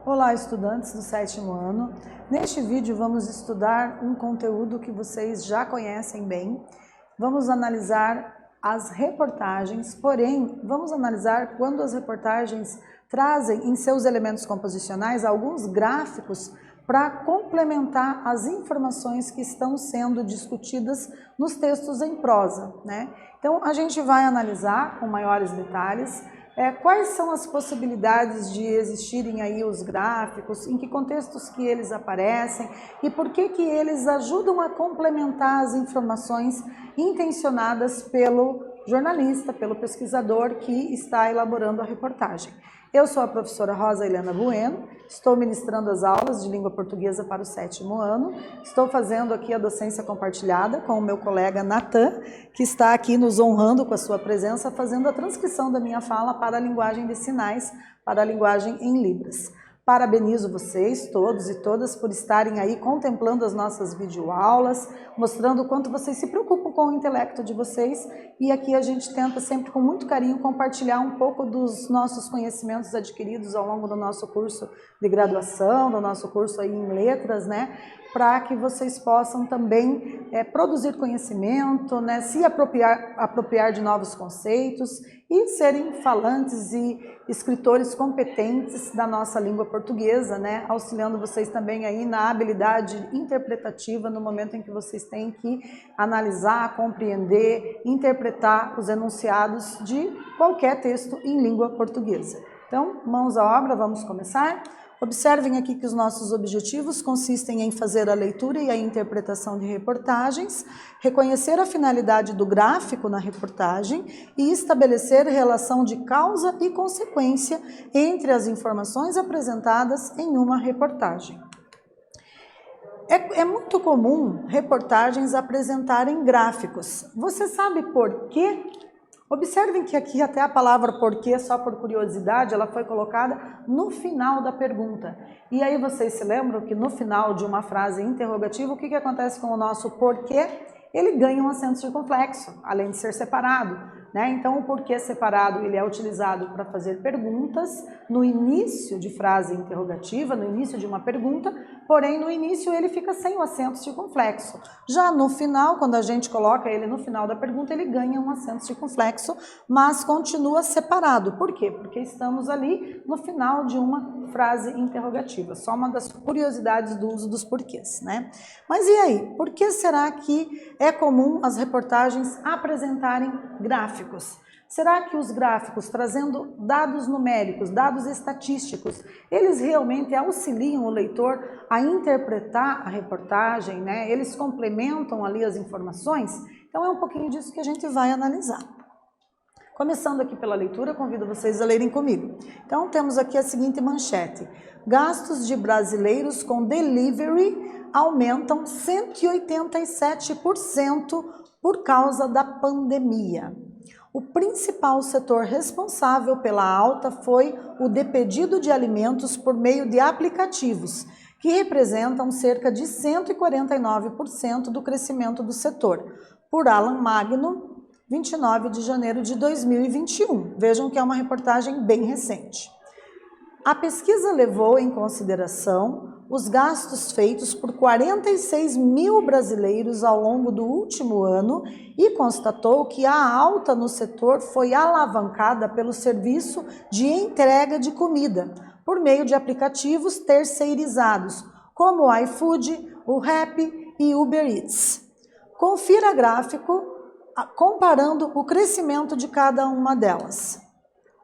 Olá, estudantes do 7º ano. Neste vídeo vamos estudar um conteúdo que vocês já conhecem bem. Vamos analisar as reportagens, porém, vamos analisar quando as reportagens trazem em seus elementos composicionais alguns gráficos para complementar as informações que estão sendo discutidas nos textos em prosa, né? Então, a gente vai analisar com maiores detalhes quais são as possibilidades de existirem aí os gráficos, em que contextos que eles aparecem e por que eles ajudam a complementar as informações intencionadas pelo jornalista, pelo pesquisador que está elaborando a reportagem. Eu sou a professora Rosa Helena Bueno, estou ministrando as aulas de língua portuguesa para o 7º ano, estou fazendo aqui a docência compartilhada com o meu colega Natan, que está aqui nos honrando com a sua presença, fazendo a transcrição da minha fala para a linguagem de sinais, para a linguagem em Libras. Parabenizo vocês, todos e todas, por estarem aí contemplando as nossas videoaulas, mostrando o quanto vocês se preocupam com o intelecto de vocês, e aqui a gente tenta sempre com muito carinho compartilhar um pouco dos nossos conhecimentos adquiridos ao longo do nosso curso de graduação, do nosso curso aí em letras, né? Para que vocês possam também produzir conhecimento, né? Se apropriar de novos conceitos e serem falantes e escritores competentes da nossa língua portuguesa, né? Auxiliando vocês também aí na habilidade interpretativa no momento em que vocês têm que analisar, compreender, interpretar os enunciados de qualquer texto em língua portuguesa. Então, mãos à obra, vamos começar? Observem aqui que os nossos objetivos consistem em fazer a leitura e a interpretação de reportagens, reconhecer a finalidade do gráfico na reportagem e estabelecer relação de causa e consequência entre as informações apresentadas em uma reportagem. É muito comum reportagens apresentarem gráficos. Você sabe por quê? Observem que aqui até a palavra porquê, só por curiosidade, ela foi colocada no final da pergunta. E aí vocês se lembram que no final de uma frase interrogativa, o que acontece com o nosso porquê? Ele ganha um acento circunflexo, além de ser separado, né? Então o porquê separado ele é utilizado para fazer perguntas no início de frase interrogativa, no início de uma pergunta, porém no início ele fica sem o acento circunflexo. Já no final, quando a gente coloca ele no final da pergunta, ele ganha um acento circunflexo, mas continua separado. Por quê? Porque estamos ali no final de uma frase interrogativa. Só uma das curiosidades do uso dos porquês, né? Mas e aí? Por que será que é comum as reportagens apresentarem gráficos? Será que os gráficos, trazendo dados numéricos, dados estatísticos, eles realmente auxiliam o leitor a interpretar a reportagem, né? Eles complementam ali as informações? Então é um pouquinho disso que a gente vai analisar. Começando aqui pela leitura, convido vocês a lerem comigo. Então temos aqui a seguinte manchete: gastos de brasileiros com delivery aumentam 187% por causa da pandemia. O principal setor responsável pela alta foi o de pedido de alimentos por meio de aplicativos, que representam cerca de 149% do crescimento do setor, por Alan Magno, 29 de janeiro de 2021. Vejam que é uma reportagem bem recente. A pesquisa levou em consideração os gastos feitos por 46 mil brasileiros ao longo do último ano e constatou que a alta no setor foi alavancada pelo serviço de entrega de comida, por meio de aplicativos terceirizados, como o iFood, o Rappi e Uber Eats. Confira gráfico comparando o crescimento de cada uma delas.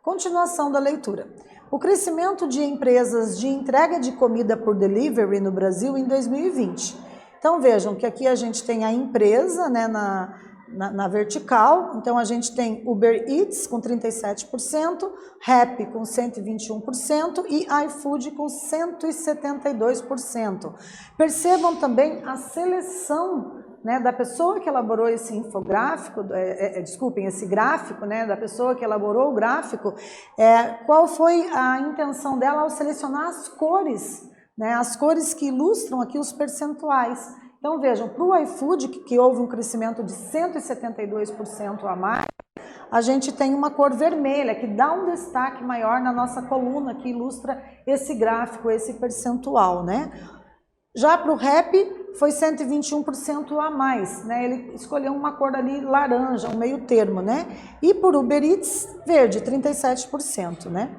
Continuação da leitura. O crescimento de empresas de entrega de comida por delivery no Brasil em 2020. Então vejam que aqui a gente tem a empresa, né, na vertical, então a gente tem Uber Eats com 37%, Rappi com 121% e iFood com 172%. Percebam também a seleção, né, da pessoa que elaborou esse infográfico, esse gráfico, né, da pessoa que elaborou o gráfico, qual foi a intenção dela ao selecionar as cores, né, as cores que ilustram aqui os percentuais. Então vejam, para o iFood, que houve um crescimento de 172% a mais, a gente tem uma cor vermelha, que dá um destaque maior na nossa coluna, que ilustra esse gráfico, esse percentual, né? Já para o Rappi, foi 121% a mais, né? Ele escolheu uma cor ali laranja, um meio termo, né? E por Uber Eats, verde, 37%, né?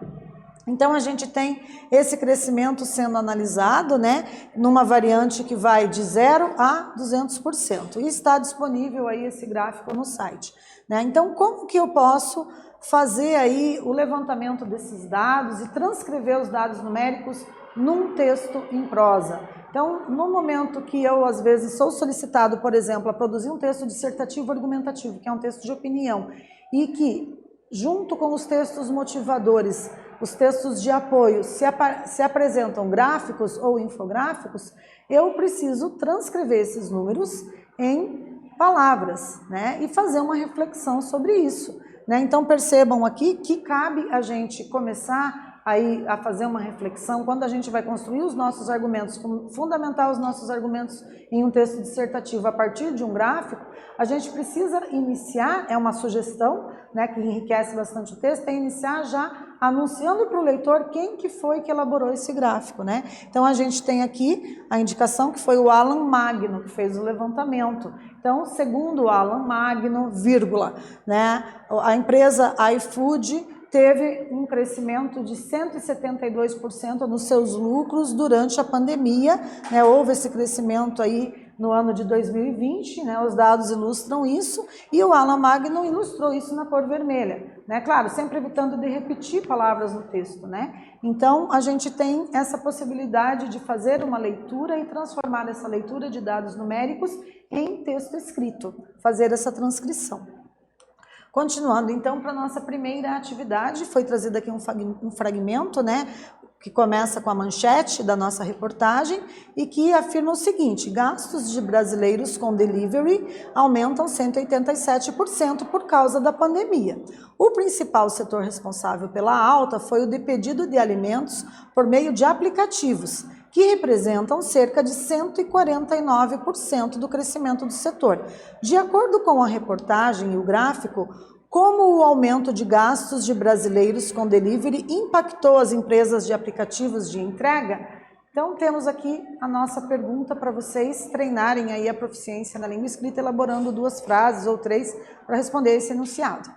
Então a gente tem esse crescimento sendo analisado, né, numa variante que vai de 0 a 200%. E está disponível aí esse gráfico no site, né? Então como que eu posso fazer aí o levantamento desses dados e transcrever os dados numéricos num texto em prosa? Então, no momento que eu, às vezes, sou solicitado, por exemplo, a produzir um texto dissertativo argumentativo, que é um texto de opinião, e que, junto com os textos motivadores, os textos de apoio, se apresentam gráficos ou infográficos, eu preciso transcrever esses números em palavras, né? E fazer uma reflexão sobre isso, né? Então, percebam aqui que cabe a gente começar aí a fazer uma reflexão quando a gente vai construir os nossos argumentos, fundamentar os nossos argumentos em um texto dissertativo a partir de um gráfico. A gente precisa iniciar, é uma sugestão, né, que enriquece bastante o texto, é iniciar já anunciando para o leitor quem que foi que elaborou esse gráfico, né? Então a gente tem aqui a indicação que foi o Alan Magno que fez o levantamento. Então, segundo o Alan Magno, vírgula, né, a empresa iFood teve um crescimento de 172% nos seus lucros durante a pandemia, né? Houve esse crescimento aí no ano de 2020, né? Os dados ilustram isso, e o Alan Magno ilustrou isso na cor vermelha, né? Claro, sempre evitando de repetir palavras no texto, né? Então, a gente tem essa possibilidade de fazer uma leitura e transformar essa leitura de dados numéricos em texto escrito, fazer essa transcrição. Continuando, então, para a nossa primeira atividade, foi trazido aqui um fragmento, né, que começa com a manchete da nossa reportagem e que afirma o seguinte: gastos de brasileiros com delivery aumentam 187% por causa da pandemia. O principal setor responsável pela alta foi o de pedido de alimentos por meio de aplicativos, que representam cerca de 149% do crescimento do setor. De acordo com a reportagem e o gráfico, como o aumento de gastos de brasileiros com delivery impactou as empresas de aplicativos de entrega? Então, temos aqui a nossa pergunta para vocês treinarem aí a proficiência na língua escrita, elaborando 2 frases ou 3 para responder esse enunciado.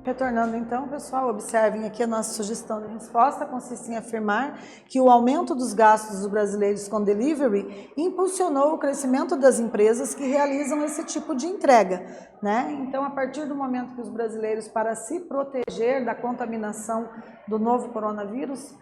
Retornando então, pessoal, observem aqui a nossa sugestão de resposta, consiste em afirmar que o aumento dos gastos dos brasileiros com delivery impulsionou o crescimento das empresas que realizam esse tipo de entrega, né? Então, a partir do momento que os brasileiros, para se proteger da contaminação do novo coronavírus,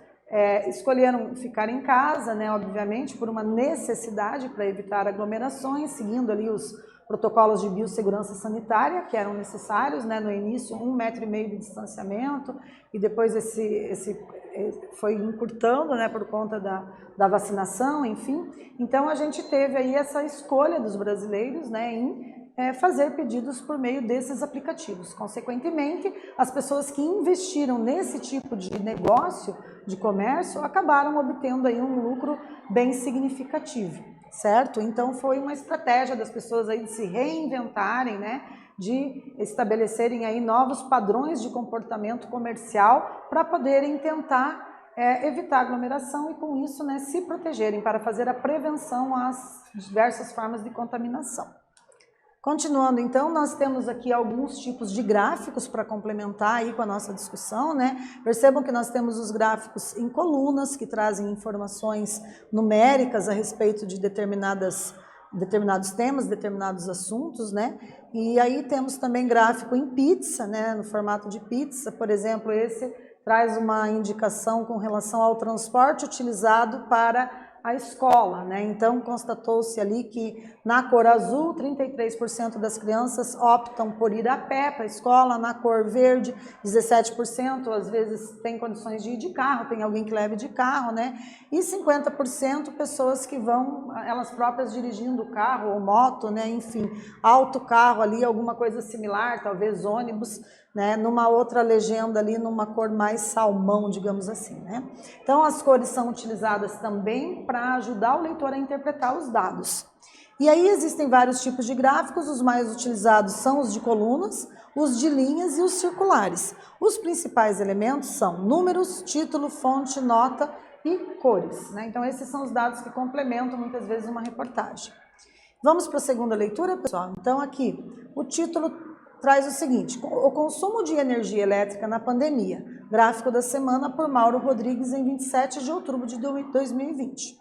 escolheram ficar em casa, né, obviamente, por uma necessidade para evitar aglomerações, seguindo ali os protocolos de biossegurança sanitária que eram necessários, né, no início 1,5 metro de distanciamento e depois esse foi encurtando, né, por conta da vacinação, enfim. Então a gente teve aí essa escolha dos brasileiros, né, em fazer pedidos por meio desses aplicativos. Consequentemente, as pessoas que investiram nesse tipo de negócio, de comércio, acabaram obtendo aí um lucro bem significativo, certo? Então foi uma estratégia das pessoas aí de se reinventarem, né, de estabelecerem aí novos padrões de comportamento comercial para poderem tentar evitar aglomeração e com isso, né, se protegerem para fazer a prevenção às diversas formas de contaminação. Continuando, então, nós temos aqui alguns tipos de gráficos para complementar aí com a nossa discussão, né? Percebam que nós temos os gráficos em colunas, que trazem informações numéricas a respeito de determinados temas, determinados assuntos, né? E aí temos também gráfico em pizza, né? No formato de pizza, por exemplo, esse traz uma indicação com relação ao transporte utilizado para a escola, né? Então constatou-se ali que na cor azul 33% das crianças optam por ir a pé para a escola, na cor verde 17% às vezes tem condições de ir de carro, tem alguém que leve de carro, né? E 50% pessoas que vão elas próprias dirigindo o carro ou moto, né? Enfim, autocarro ali, alguma coisa similar, talvez ônibus, né, numa outra legenda ali, numa cor mais salmão, digamos assim, né? Então, as cores são utilizadas também para ajudar o leitor a interpretar os dados. E aí existem vários tipos de gráficos, os mais utilizados são os de colunas, os de linhas e os circulares. Os principais elementos são números, título, fonte, nota e cores, né? Então, esses são os dados que complementam muitas vezes uma reportagem. Vamos para a segunda leitura, pessoal? Então, aqui, o título traz o seguinte: o consumo de energia elétrica na pandemia, gráfico da semana por Mauro Rodrigues em 27 de outubro de 2020.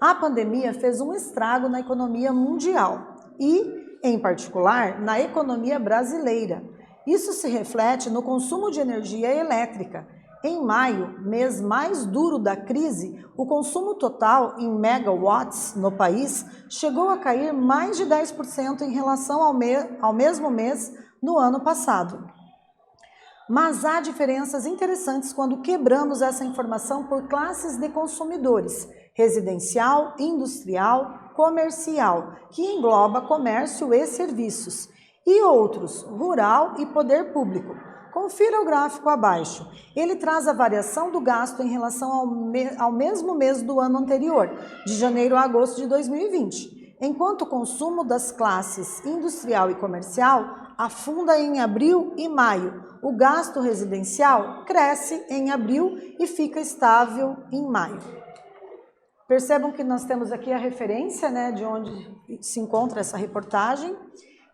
A pandemia fez um estrago na economia mundial e, em particular, na economia brasileira. Isso se reflete no consumo de energia elétrica. Em maio, mês mais duro da crise, o consumo total em megawatts no país chegou a cair mais de 10% em relação ao mesmo mês no ano passado. Mas há diferenças interessantes quando quebramos essa informação por classes de consumidores: residencial, industrial, comercial, que engloba comércio e serviços, e outros, rural e poder público. Confira o gráfico abaixo. Ele traz a variação do gasto em relação ao mesmo mês do ano anterior, de janeiro a agosto de 2020. Enquanto o consumo das classes industrial e comercial afunda em abril e maio, o gasto residencial cresce em abril e fica estável em maio. Percebam que nós temos aqui a referência, né, de onde se encontra essa reportagem.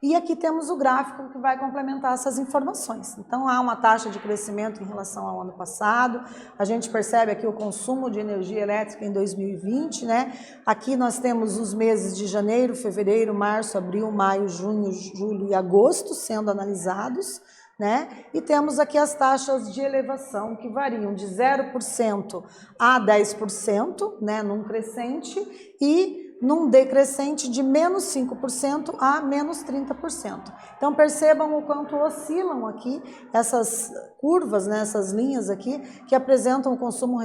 E aqui temos o gráfico que vai complementar essas informações. Então, há uma taxa de crescimento em relação ao ano passado. A gente percebe aqui o consumo de energia elétrica em 2020, né? Aqui nós temos os meses de janeiro, fevereiro, março, abril, maio, junho, julho e agosto sendo analisados, né? E temos aqui as taxas de elevação que variam de 0% a 10%, né, num crescente, e num decrescente de menos 5% a menos 30%. Então percebam o quanto oscilam aqui essas curvas, né, essas linhas aqui, que apresentam o consumo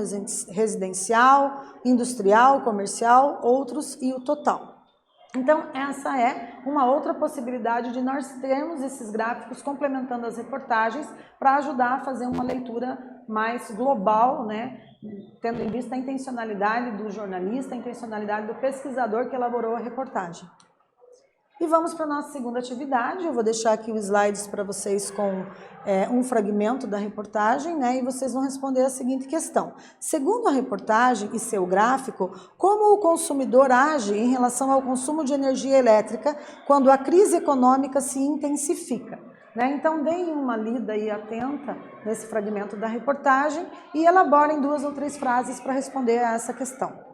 residencial, industrial, comercial, outros e o total. Então, essa é uma outra possibilidade de nós termos esses gráficos complementando as reportagens para ajudar a fazer uma leitura mais global, né? Tendo em vista a intencionalidade do jornalista, a intencionalidade do pesquisador que elaborou a reportagem. E vamos para a nossa segunda atividade. Eu vou deixar aqui os slides para vocês com um fragmento da reportagem, né? E vocês vão responder a seguinte questão. Segundo a reportagem e seu gráfico, como o consumidor age em relação ao consumo de energia elétrica quando a crise econômica se intensifica? Né? Então, deem uma lida aí atenta nesse fragmento da reportagem e elaborem 2 ou 3 frases para responder a essa questão.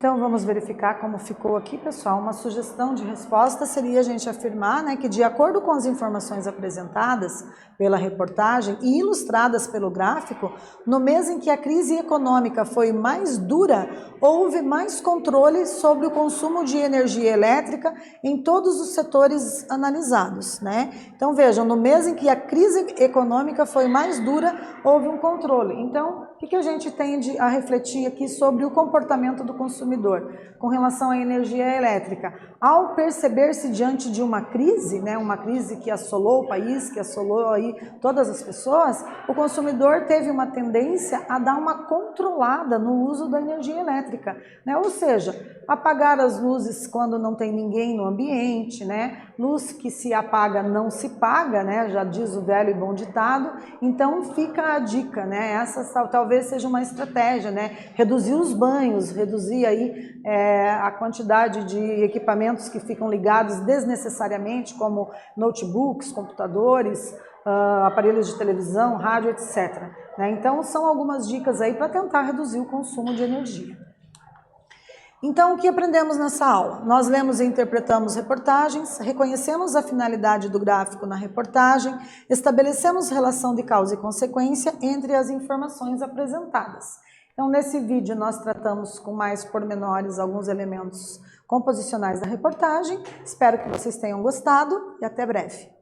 Então, vamos verificar como ficou aqui, pessoal. Uma sugestão de resposta seria a gente afirmar, né, que de acordo com as informações apresentadas pela reportagem e ilustradas pelo gráfico, no mês em que a crise econômica foi mais dura, houve mais controle sobre o consumo de energia elétrica em todos os setores analisados, né? Então, vejam, no mês em que a crise econômica foi mais dura, houve um controle. Então, o que a gente tende a refletir aqui sobre o comportamento do consumidor com relação à energia elétrica? Ao perceber-se diante de uma crise, né, uma crise que assolou o país, que assolou aí todas as pessoas, o consumidor teve uma tendência a dar uma controlada no uso da energia elétrica, né? Ou seja, apagar as luzes quando não tem ninguém no ambiente, né? Luz que se apaga não se paga, né? Já diz o velho e bom ditado. Então fica a dica, né? Essa talvez seja uma estratégia, né? Reduzir os banhos, reduzir aí a quantidade de equipamentos que ficam ligados desnecessariamente, como notebooks, computadores, aparelhos de televisão, rádio, etc. Né? Então são algumas dicas aí para tentar reduzir o consumo de energia. Então, o que aprendemos nessa aula? Nós lemos e interpretamos reportagens, reconhecemos a finalidade do gráfico na reportagem, estabelecemos relação de causa e consequência entre as informações apresentadas. Então, nesse vídeo, nós tratamos com mais pormenores alguns elementos composicionais da reportagem. Espero que vocês tenham gostado e até breve.